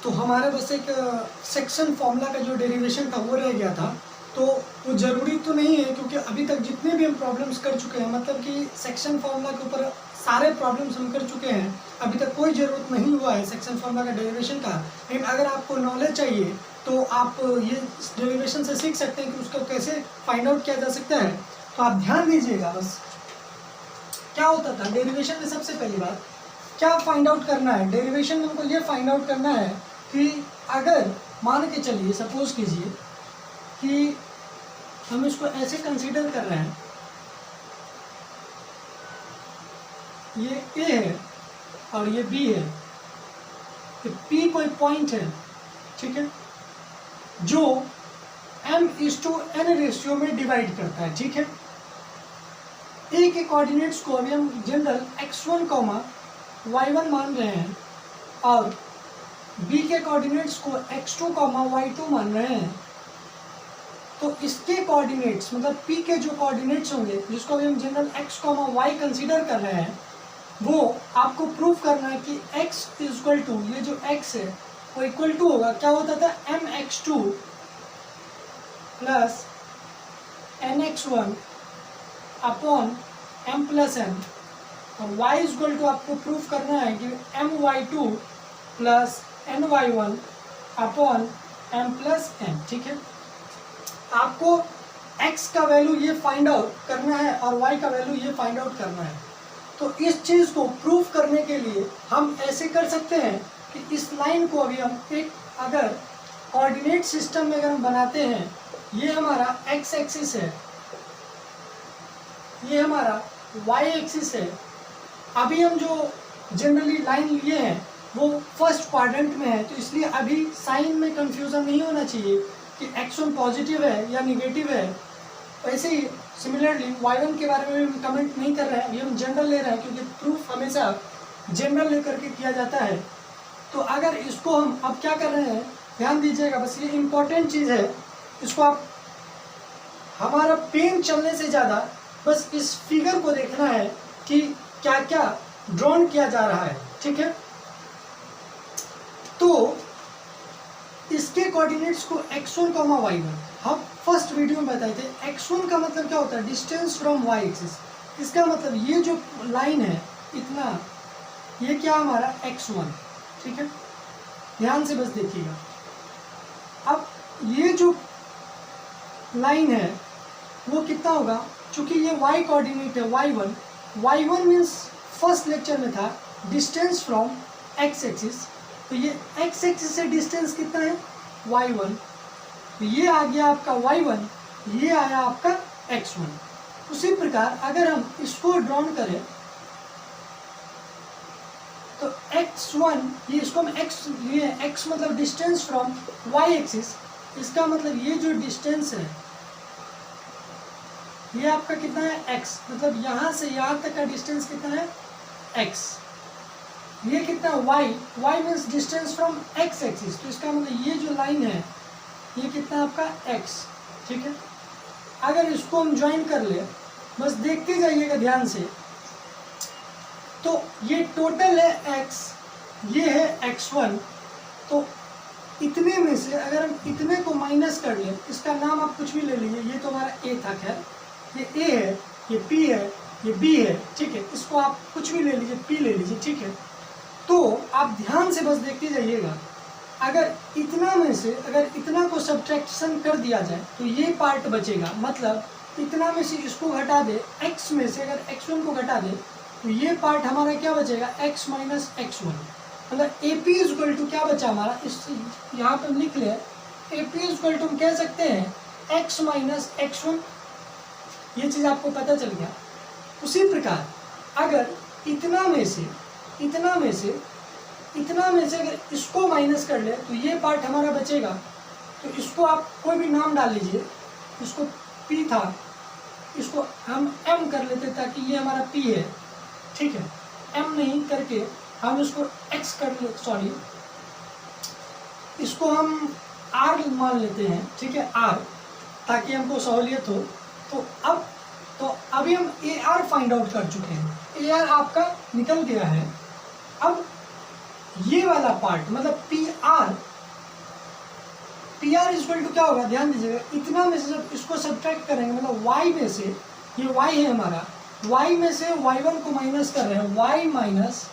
तो हमारे बस एक सेक्शन फॉर्मूला का जो डेरिवेशन था वो रह गया था। तो वो ज़रूरी तो नहीं है, क्योंकि अभी तक जितने भी हम प्रॉब्लम्स कर चुके हैं, मतलब कि सेक्शन फॉर्मूला के ऊपर सारे प्रॉब्लम्स हम कर चुके हैं, अभी तक कोई ज़रूरत नहीं हुआ है सेक्शन फॉर्मूला का डेरिवेशन का। लेकिन अगर आपको नॉलेज चाहिए तो आप ये डेरिवेशन से सीख सकते हैं कि उसको कैसे फाइंड आउट किया जा सकता है। तो आप ध्यान दीजिएगा बस। क्या होता था डेरिवेशन में, सबसे पहली बात क्या फाइंड आउट करना है डेरिवेशन में, हमको ये फाइंड आउट करना है कि अगर मान के चलिए, सपोज कीजिए कि हम इसको ऐसे कंसीडर कर रहे हैं, ये ए है और ये बी है, तो पी कोई पॉइंट है, ठीक है, जो m/n रेशियो में डिवाइड करता है, ठीक है। ए के कोऑर्डिनेट्स को अभी हम जनरल x1, y1 मान रहे हैं और बी के कोऑर्डिनेट्स को x2, y2 मान रहे हैं। तो इसके कोऑर्डिनेट्स मतलब p के जो कोऑर्डिनेट्स होंगे, जिसको अभी हम जनरल x, y कंसीडर कर रहे हैं, वो आपको प्रूव करना है कि x इक्वल टू, ये जो x है वो इक्वल टू होगा, क्या होता था, mx2 plus nx1 upon m plus n, और y इक्वल टू आपको प्रूफ करना है कि my2 plus ny1 upon m plus n, ठीक है। आपको x का वैल्यू ये फाइंड आउट करना है और y का वैल्यू ये फाइंड आउट करना है। तो इस चीज़ को प्रूफ करने के लिए हम ऐसे कर सकते हैं कि इस लाइन को अभी हम एक, अगर कोऑर्डिनेट सिस्टम में अगर हम बनाते हैं, ये हमारा x एक्सिस है, ये हमारा y एक्सिस है। अभी हम जो जनरली लाइन लिए हैं वो फर्स्ट क्वाड्रेंट में है, तो इसलिए अभी साइन में कंफ्यूजन नहीं होना चाहिए कि x1 पॉजिटिव है या निगेटिव है। वैसे ही सिमिलरली y1 के बारे में हम कमेंट नहीं कर रहे हैं, अभी हम जनरल ले रहे हैं, क्योंकि प्रूफ हमेशा जनरल लेकर के किया जाता है। तो अगर इसको हम अब क्या कर रहे हैं, ध्यान दीजिएगा बस, ये इम्पोर्टेंट चीज़ है, इसको आप, हमारा पेन चलने से ज़्यादा बस इस फिगर को देखना है कि क्या क्या ड्रॉन किया जा रहा है, ठीक है। तो इसके कोऑर्डिनेट्स को x1, y1 हम फर्स्ट वीडियो में बताए थे। x1 का मतलब क्या होता है, डिस्टेंस फ्रॉम y एक्सिस। इसका मतलब ये जो लाइन है इतना, ये क्या हमारा x1, ठीक है, ध्यान से बस देखिएगा। अब ये जो लाइन है वो कितना होगा, चूंकि ये y कोऑर्डिनेट है y1 मीन्स फर्स्ट लेक्चर में था डिस्टेंस फ्रॉम x एक्सिस, तो ये x एक्सिस से डिस्टेंस कितना है y1, तो ये आ गया आपका y1, ये आया आपका x1। उसी प्रकार अगर हम इसको ड्रॉन करें तो x1, ये इसको हम x लिए, x मतलब डिस्टेंस फ्रॉम y एक्सिस, इसका मतलब ये जो डिस्टेंस है ये आपका कितना है x, मतलब यहाँ से यहाँ तक का डिस्टेंस कितना है x। ये कितना y means distance from x axis, तो इसका मतलब ये जो लाइन है ये कितना आपका x, ठीक है। अगर इसको हम ज्वाइन कर ले, बस देखते जाइएगा ध्यान से, तो ये टोटल है x, ये है x1। तो इतने में से अगर हम इतने को माइनस कर ले, इसका नाम आप कुछ भी ले लीजिए, ये तो हमारा a था, खैर ये a है, ये p है, ये b है, ठीक है, इसको आप कुछ भी ले लीजिए, p ले लीजिए, ठीक है। तो आप ध्यान से बस देखते जाइएगा, अगर इतना में से अगर इतना को सब्ट्रैक्शन कर दिया जाए तो ये पार्ट बचेगा, मतलब इतना में से इसको घटा दे, x में से अगर x1 को घटा दे तो ये पार्ट हमारा क्या बचेगा, x माइनस x1, मतलब AP इक्वल टू क्या बचा हमारा, इस यहाँ पे हम लिख ले AP इक्वल टू हम कह सकते हैं x माइनस x1, ये चीज़ आपको पता चल गया। उसी प्रकार अगर इतना में से अगर इसको माइनस कर ले तो ये पार्ट हमारा बचेगा, तो इसको आप कोई भी नाम डाल लीजिए, इसको P था, इसको हम M कर लेते ताकि ये हमारा P है, ठीक है। M नहीं करके हम इसको X कर ले, सॉरी इसको हम R मान लेते हैं, ठीक है, R, ताकि हमको सहूलियत हो। तो अभी हम AR फाइंड आउट कर चुके हैं, AR आपका निकल गया है। अब ये वाला पार्ट मतलब पी आर इक्वल टू क्या होगा, ध्यान दीजिएगा, इतना में से जब इसको सब्ट्रैक्ट करेंगे मतलब y में से, ये y है हमारा, y में से y1 को माइनस कर रहे हैं, y माइनस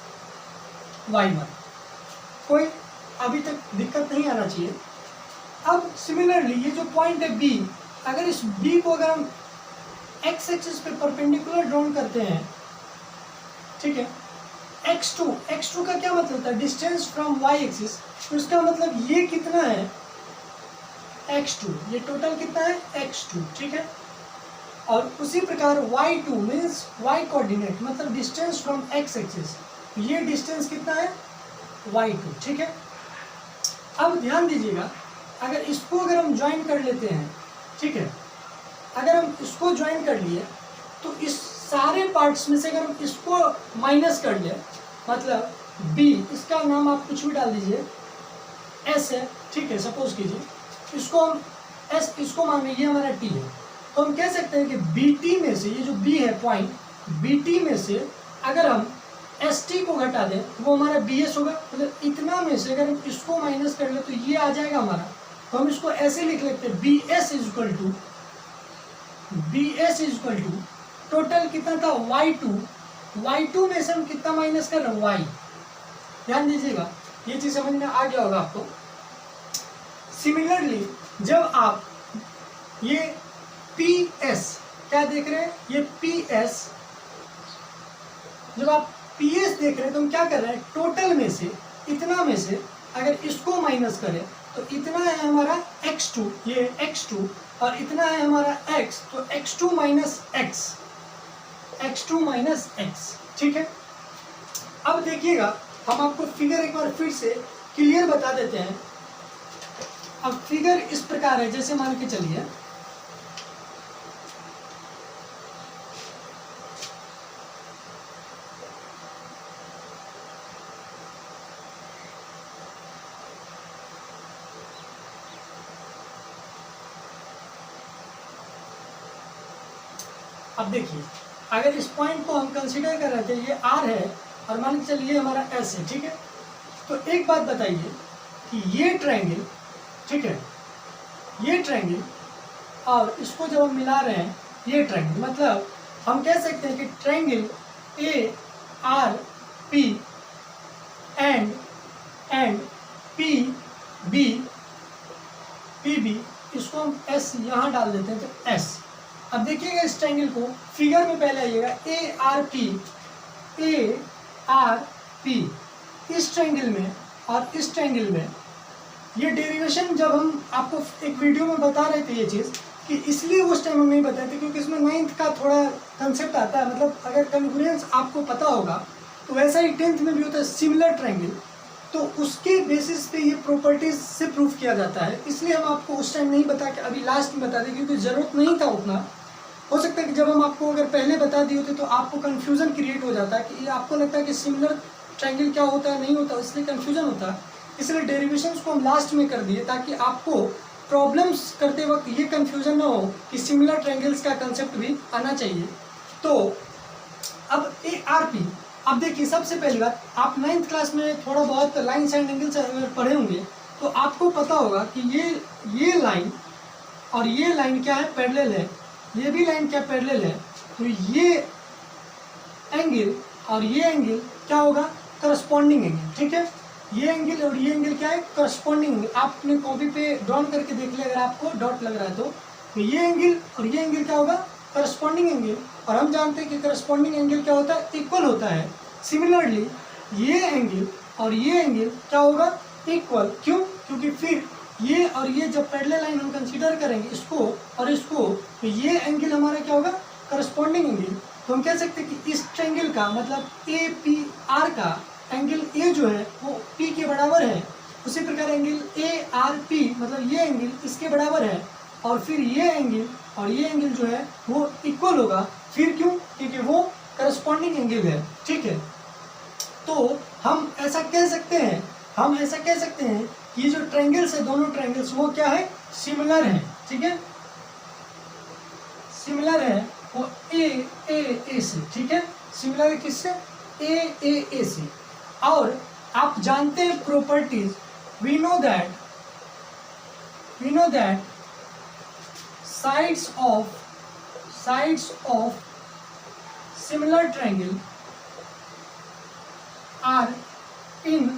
y1, कोई अभी तक दिक्कत नहीं आना चाहिए। अब सिमिलरली ये जो पॉइंट है b, अगर इस b को अगर हम x एक्सिस पे परपेंडिकुलर ड्रॉन करते हैं, ठीक है, x2 का क्या मतलब था, डिस्टेंस फ्रॉम y एक्सिस, तो इसका मतलब ये कितना है x2, ये टोटल कितना है x2, ठीक है। और उसी प्रकार y2 मीन्स y कोऑर्डिनेट मतलब डिस्टेंस फ्रॉम x एक्सिस, ये डिस्टेंस कितना है y2, ठीक है। अब ध्यान दीजिएगा, अगर इसको अगर हम ज्वाइन कर लेते हैं, ठीक है, अगर हम इसको ज्वाइन कर लिए तो इस सारे पार्ट्स में से अगर हम इसको माइनस कर ले, मतलब b, इसका नाम आप कुछ भी डाल दीजिए, s है, ठीक है, सपोज कीजिए इसको हम s, इसको मान लीजिए हमारा t है, तो हम कह सकते हैं कि bt में से, ये जो b है पॉइंट, bt में से अगर हम st को घटा दें वो हमारा bs होगा, मतलब इतना में से अगर हम इसको माइनस कर ले तो ये आ जाएगा हमारा, तो हम इसको ऐसे लिख लेते हैं bs इक्वल टू टोटल कितना था y2 में से हम कितना माइनस कर रहे हैं y, ध्यान दीजिएगा, ये चीज समझ में आ गया होगा आपको। सिमिलरली जब आप ये PS क्या देख रहे हैं, ये PS, जब आप PS देख रहे हैं तो हम क्या कर रहे हैं, टोटल में से इतना में से अगर इसको माइनस करें तो इतना है हमारा x2, ये x2, और इतना है हमारा x, तो x2 माइनस x, ठीक है। अब देखिएगा, हम आपको फिगर एक बार फिर से क्लियर बता देते हैं। अब फिगर इस प्रकार है, जैसे मान के चलिए अब देखिए, अगर इस पॉइंट को हम कंसीडर कर रहे थे, ये R है और मान के चलिए हमारा S है, ठीक है, तो एक बात बताइए कि ये ट्रायंगल, ठीक है, ये ट्रायंगल और इसको जब हम मिला रहे हैं, ये ट्रायंगल, मतलब हम कह सकते हैं कि ट्रायंगल ARP एंड PB, इसको हम S यहाँ डाल देते हैं, तो S। अब देखिएगा इस ट्रायंगल को, फिगर में पहले आइएगा, ARP इस ट्रायंगल में और इस ट्रायंगल में, ये डेरिवेशन जब हम आपको एक वीडियो में बता रहे थे ये चीज़, कि इसलिए उस टाइम हम नहीं बताए थे क्योंकि इसमें 9th का थोड़ा कंसेप्ट आता है, मतलब अगर कन्फ्लुएंस आपको पता होगा तो वैसा ही 10th में भी होता है सिमिलर ट्रायंगल, तो उसके बेसिस पे ये प्रॉपर्टीज से प्रूफ किया जाता है, इसलिए हम आपको उस टाइम नहीं बता के अभी लास्ट में बता दें क्योंकि ज़रूरत नहीं था उतना। हो सकता है कि जब हम आपको अगर पहले बता दिए होते तो आपको कन्फ्यूज़न क्रिएट हो जाता है, कि आपको लगता है कि सिमिलर ट्रायंगल क्या होता है, नहीं होता, इसलिए कन्फ्यूजन होता है। इसलिए डेरिवेशंस को हम लास्ट में कर दिए ताकि आपको प्रॉब्लम्स करते वक्त ये कन्फ्यूजन ना हो कि सिमिलर ट्रायंगल्स का कंसेप्ट भी आना चाहिए। तो अब ARP, अब देखिए सबसे पहली बात, आप 9th क्लास में थोड़ा बहुत लाइन्स एंड एंगल्स पढ़े होंगे तो आपको पता होगा कि ये लाइन और ये लाइन क्या है, पैरेलल है, ये भी लाइन क्या पैरेलल है, तो ये एंगल और ये एंगल क्या होगा, करस्पॉन्डिंग एंगल, ठीक है। ये एंगल और ये एंगल क्या है, करस्पॉन्डिंग एंगल। आपने कॉपी पे ड्रॉन करके देख लिया अगर आपको डॉट लग रहा है तो ये एंगल और ये एंगल क्या होगा, करस्पॉन्डिंग एंगल, और हम जानते हैं कि करस्पॉन्डिंग एंगल क्या होता है, इक्वल होता है। सिमिलरली ये एंगल और ये एंगल क्या होगा, इक्वल, क्यों, क्योंकि फिर ये और ये जब पैरेलल लाइन हम कंसीडर करेंगे इसको और इसको, तो ये एंगल हमारा क्या होगा, करस्पॉन्डिंग एंगल। तो हम कह सकते हैं कि इस ट्रायंगल का मतलब APR का एंगल A जो है वो P के बराबर है, उसी प्रकार एंगल ARP मतलब ये एंगल इसके बराबर है, और फिर ये एंगल और ये एंगल जो है वो इक्वल होगा। फिर क्यों, क्योंकि वो करस्पॉन्डिंग एंगल है, ठीक है। तो हम ऐसा कह सकते हैं कि ये जो ट्रायंगल्स है, दोनों ट्रायंगल्स वो क्या है, सिमिलर है, ठीक है, सिमिलर है वो A से, ठीक है, सिमिलर किससे, A से। और आप जानते हैं properties, we know that sides of similar triangle are in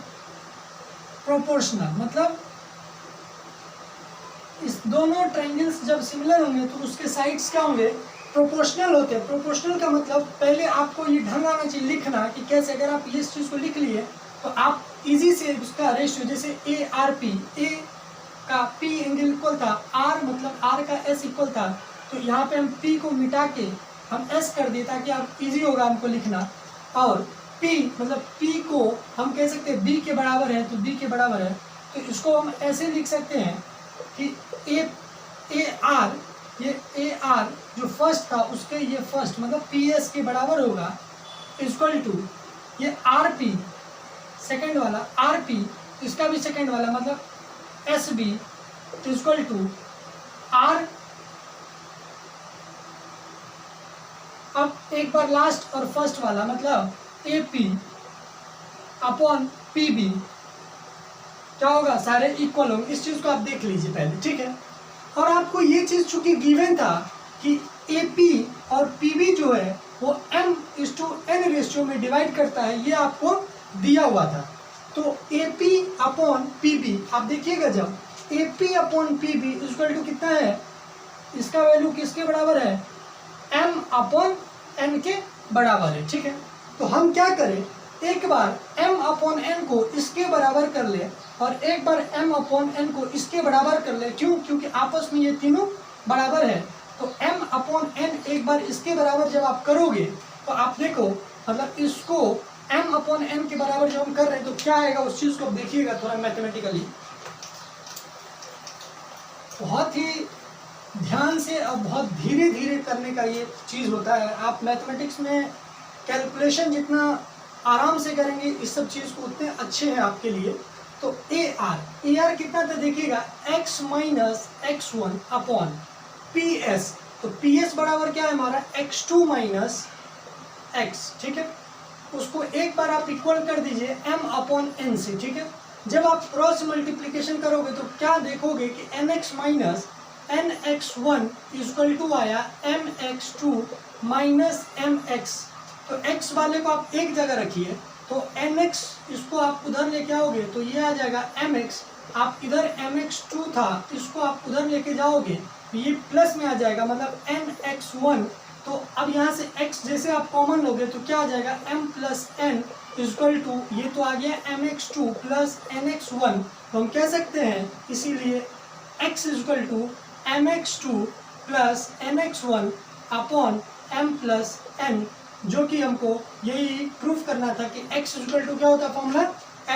proportional, मतलब इस दोनों ट्रायंगल्स जब सिमिलर होंगे तो उसके साइड्स क्या होंगे, प्रोपोर्शनल होते हैं। प्रोपोर्शनल का मतलब पहले आपको ये ढंग आना चाहिए लिखना कि कैसे, अगर आप ये इस चीज़ को लिख लिए तो आप इजी से उसका रेशियो, जैसे ए आर पी, ए का पी एंगल इक्वल था, आर मतलब आर का एस इक्वल था, तो यहाँ पे हम पी को मिटा के हम एस कर दिए ताकि आप इजी होगा हमको लिखना। और पी मतलब पी को हम कह सकते हैं बी के बराबर है, तो बी के बराबर है, तो इसको हम ऐसे लिख सकते हैं कि ए आर, ये ए आर जो फर्स्ट था उसके ये फर्स्ट मतलब पी एस के बराबर होगा, इक्वल टू ये आर पी सेकेंड वाला, आर पी इसका भी सेकेंड वाला मतलब S B equal to R. अब एक बार लास्ट और फर्स्ट वाला मतलब A P upon P B क्या होगा, सारे इक्वल होंगे। इस चीज को आप देख लीजिए पहले, ठीक है। और आपको ये चीज चूंकि गिवन था कि ए पी और पी बी जो है वो m/n रेशियो में डिवाइड करता है, ये आपको दिया हुआ था। तो A P upon P B आप देखिएगा, जब A P upon P B equal to कितना है, इसका वैल्यू किसके बराबर है, m अपॉन n के बराबर है, ठीक है। तो हम क्या करें, एक बार m अपॉन n को इसके बराबर कर ले और एक बार m अपॉन n को इसके बराबर कर ले। क्यों, क्योंकि आपस में ये तीनों बराबर है। तो m अपॉन n एक बार इसके बराबर जब आप करोगे तो आप देखो, मतलब इसको m अपॉन n के बराबर जब हम कर रहे हैं तो क्या आएगा, उस चीज को आप देखिएगा थोड़ा मैथमेटिकली। बहुत ही ध्यान से और बहुत धीरे धीरे करने का ये चीज होता है। आप मैथमेटिक्स में कैलकुलेशन जितना आराम से करेंगे इस सब चीज को उतने अच्छे हैं आपके लिए। तो ए आर कितना था देखिएगा, x minus x1 upon P S. तो पी एस बराबर क्या है हमारा, x2 माइनस x, ठीक है। उसको एक बार आप इक्वल कर दीजिए m अपॉन n से, ठीक है। जब आप क्रॉस मल्टीप्लिकेशन करोगे तो क्या देखोगे कि nx minus nx1 equal to आया mx2 माइनस mx। तो x वाले को आप एक जगह रखिए, तो nx इसको आप उधर लेके आओगे तो ये आ जाएगा mx। आप इधर mx2 था, इसको आप उधर लेके जाओगे तो ये प्लस में आ जाएगा, मतलब nx1। तो अब यहाँ से x जैसे आप कॉमन लोगे तो क्या आ जाएगा, m plus n equal to, ये तो आ गया mx2 प्लस nx1। तो हम कह सकते हैं इसीलिए x equal to mx2 plus nx1 upon m plus n, जो कि हमको यही प्रूफ करना था कि x इक्वल टू क्या होता है formula,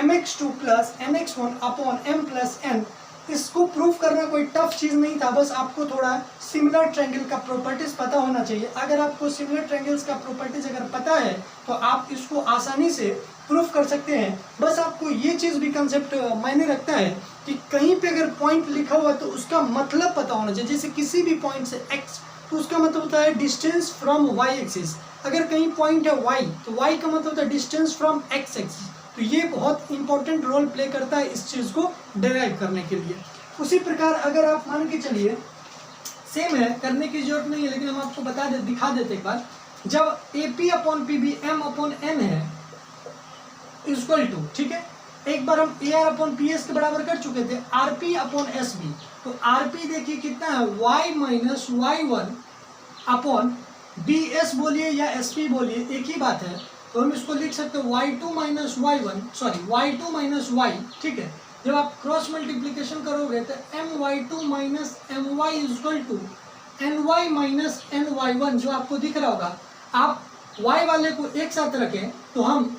mx2 plus nx1 upon m plus n। इसको प्रूफ करना कोई टफ चीज़ नहीं था, बस आपको थोड़ा सिमिलर ट्रायंगल का प्रॉपर्टीज पता होना चाहिए। अगर आपको सिमिलर ट्रायंगल्स का प्रॉपर्टीज अगर पता है तो आप इसको आसानी से प्रूफ कर सकते हैं। बस आपको ये चीज़ भी कंसेप्ट मायने रखता है कि कहीं पे अगर पॉइंट लिखा हुआ तो उसका मतलब पता होना चाहिए। जैसे किसी भी पॉइंट से x, तो उसका मतलब होता है डिस्टेंस फ्रॉम y एक्सिस। अगर कहीं पॉइंट है y, तो y का मतलब होता है डिस्टेंस फ्रॉम x एक्सिस। तो ये बहुत इंपॉर्टेंट रोल प्ले करता है इस चीज़ को डिराइव करने के लिए। उसी प्रकार अगर आप मान के चलिए, सेम है, करने की जरूरत नहीं है, लेकिन हम आपको दिखा देते एक बार। जब A P upon P B m upon n है इक्वल टू, ठीक है, एक बार हम A R upon P S के बराबर कर चुके थे, R P upon S B. तो आर पी देखिए कितना है, y minus y1 upon B S बोलिए या एस पी बोलिए, एक ही बात है। तो हम इसको लिख सकते हैं y2 minus y1, sorry y2 minus y, ठीक है। जब आप क्रॉस मल्टीप्लिकेशन करोगे तो my2 minus my equal to ny minus ny1 जो आपको दिख रहा होगा। आप y वाले को एक साथ रखें तो हम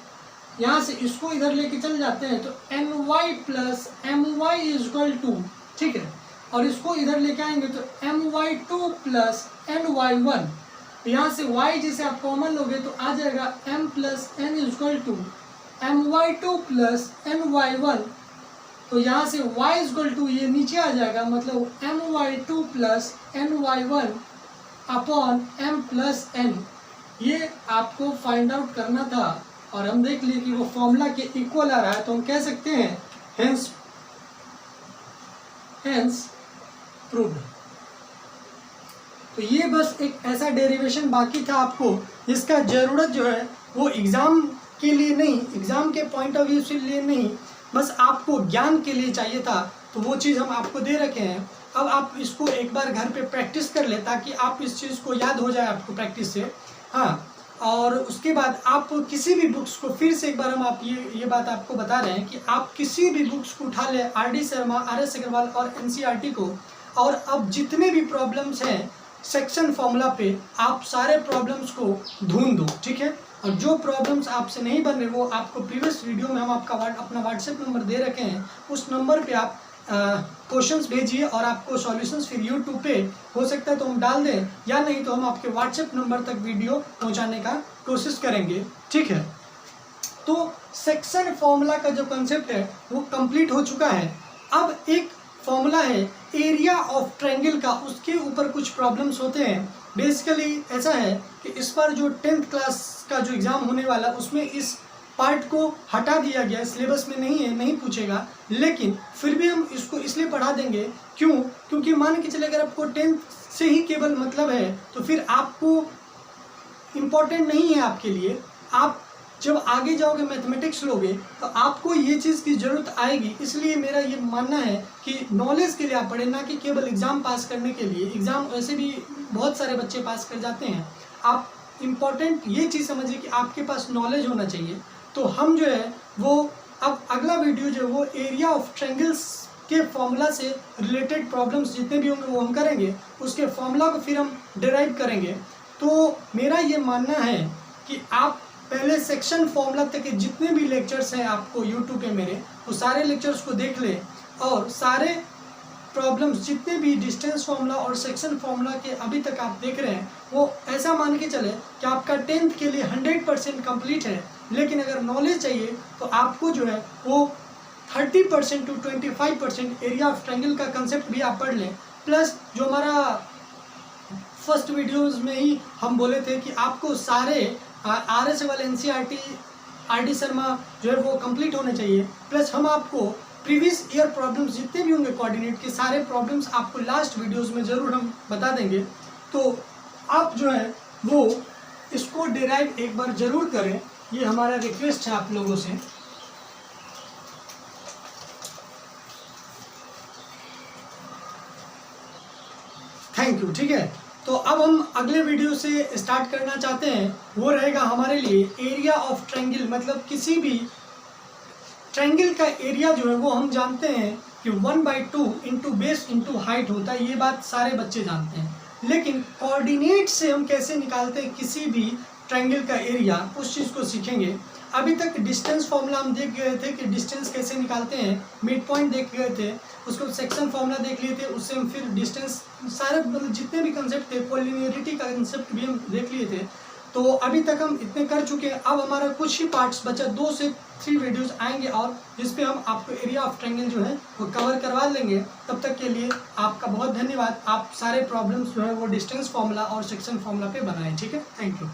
यहाँ से इसको इधर लेके चल जाते हैं, तो ny plus my equal to, ठीक है। और इसको इधर लेके आएंगे तो my2 प्लस ny1। यहाँ से y जैसे आप कॉमन लोगे तो आ जाएगा m plus n equal to my2 plus ny1। तो यहाँ से y इक्वल टू ये नीचे आ जाएगा, मतलब my2 plus ny1 upon m plus n। ये आपको फाइंड आउट करना था और हम देख लिए कि वो फॉर्मूला के इक्वल आ रहा है, तो हम कह सकते हैं हेंस प्रूव्ड। तो ये बस एक ऐसा डेरिवेशन बाकी था आपको, इसका ज़रूरत जो है वो एग्ज़ाम के लिए नहीं, एग्ज़ाम के पॉइंट ऑफ व्यू से लिए नहीं, बस आपको ज्ञान के लिए चाहिए था, तो वो चीज़ हम आपको दे रखे हैं। अब आप इसको एक बार घर पे प्रैक्टिस कर ले ताकि आप इस चीज़ को याद हो जाए आपको प्रैक्टिस से। हाँ, और उसके बाद आप किसी भी बुक्स को फिर से एक बार हम आप ये बात आपको बता रहे हैं कि आप किसी भी बुक्स को उठा लें, आर.डी. शर्मा, आर.एस. अग्रवाल और एन.सी.ई.आर.टी. को, और अब जितने भी प्रॉब्लम्स हैं सेक्शन फॉर्मूला पे आप सारे प्रॉब्लम्स को ढूंढ दो, ठीक है। और जो प्रॉब्लम्स आपसे नहीं बन रहे वो आपको प्रीवियस वीडियो में हम आपका अपना व्हाट्सएप नंबर दे रखे हैं, उस नंबर पे आप क्वेश्चंस भेजिए और आपको सॉल्यूशंस फिर यूट्यूब पे हो सकता है तो हम डाल दें, या नहीं तो हम आपके व्हाट्सएप नंबर तक वीडियो पहुंचाने का कोशिश करेंगे, ठीक है। तो सेक्शन फॉर्मूला का जो कंसेप्ट है वो कंप्लीट हो चुका है। अब एक फॉर्मूला है एरिया ऑफ ट्रायंगल का, उसके ऊपर कुछ प्रॉब्लम्स होते हैं। बेसिकली ऐसा है कि इस बार जो 10th क्लास का जो एग्ज़ाम होने वाला उसमें इस पार्ट को हटा दिया गया, सिलेबस में नहीं है, नहीं पूछेगा, लेकिन फिर भी हम इसको इसलिए पढ़ा देंगे। क्यों? क्योंकि मान के चले अगर आपको 10th से ही केवल मतलब है तो फिर आपको इम्पोर्टेंट नहीं है आपके लिए। आप जब आगे जाओगे मैथमेटिक्स लोगे तो आपको ये चीज़ की ज़रूरत आएगी, इसलिए मेरा ये मानना है कि नॉलेज के लिए आप पढ़ें, ना कि केवल एग्ज़ाम पास करने के लिए। एग्ज़ाम वैसे भी बहुत सारे बच्चे पास कर जाते हैं, आप इम्पॉर्टेंट ये चीज़ समझिए कि आपके पास नॉलेज होना चाहिए। तो हम जो है वो अब अगला वीडियो जो है वो एरिया ऑफ ट्रायंगल्स के फॉर्मूला से रिलेटेड प्रॉब्लम्स जितने भी होंगे वो हम करेंगे, उसके फॉर्मूला को फिर हम डिराइव करेंगे। तो मेरा ये मानना है कि आप पहले सेक्शन फॉर्मूला तक के जितने भी लेक्चर्स हैं आपको यूट्यूब पे मेरे, वो सारे लेक्चर्स को देख ले और सारे प्रॉब्लम्स जितने भी डिस्टेंस फार्मूला और सेक्शन फार्मूला के अभी तक आप देख रहे हैं वो ऐसा मान के चले कि आपका 10th के लिए 100% कंप्लीट है। लेकिन अगर नॉलेज चाहिए तो आपको जो है वो 30% to 25% एरिया ऑफ ट्रायंगल का कंसेप्ट भी आप पढ़ लें। प्लस जो हमारा फर्स्ट वीडियोज़ में ही हम बोले थे कि आपको सारे R S. Agarwal, NCERT., R D. Sharma जो है वो कंप्लीट होने चाहिए। प्लस हम आपको प्रीवियस ईयर प्रॉब्लम्स जितने भी होंगे कोऑर्डिनेट के सारे प्रॉब्लम्स आपको लास्ट वीडियोस में ज़रूर हम बता देंगे। तो आप जो है वो इसको डिराइव एक बार ज़रूर करें, ये हमारा रिक्वेस्ट है आप लोगों से। थैंक यू, ठीक है। तो अब हम अगले वीडियो से स्टार्ट करना चाहते हैं, वो रहेगा हमारे लिए एरिया ऑफ ट्रायंगल। मतलब किसी भी ट्रायंगल का एरिया जो है वो हम जानते हैं कि 1/2 इंटू बेस इंटू हाइट होता है, ये बात सारे बच्चे जानते हैं। लेकिन कोऑर्डिनेट से हम कैसे निकालते हैं किसी भी ट्रायंगल का एरिया, उस चीज़ को सीखेंगे। अभी तक डिस्टेंस फॉर्मूला हम देख गए थे कि डिस्टेंस कैसे निकालते हैं, मिड पॉइंट देख गए थे, उसको सेक्शन फॉर्मूला देख लिए थे, उससे हम फिर डिस्टेंस सारे मतलब जितने भी कंसेप्ट थे, कोलिनियरिटी का कंसेप्ट भी हम देख लिए थे। तो अभी तक हम इतने कर चुके हैं। अब हमारा कुछ ही पार्ट्स बचा, 2 से 3 वीडियोस आएंगे और जिस पे हम आपको एरिया ऑफ ट्रायंगल जो है वो कवर करवा लेंगे। तब तक के लिए आपका बहुत धन्यवाद। आप सारे प्रॉब्लम्स जो है वो डिस्टेंस फॉर्मूला और सेक्शन फॉर्मूला पे बनाएं, ठीक है। Thank you.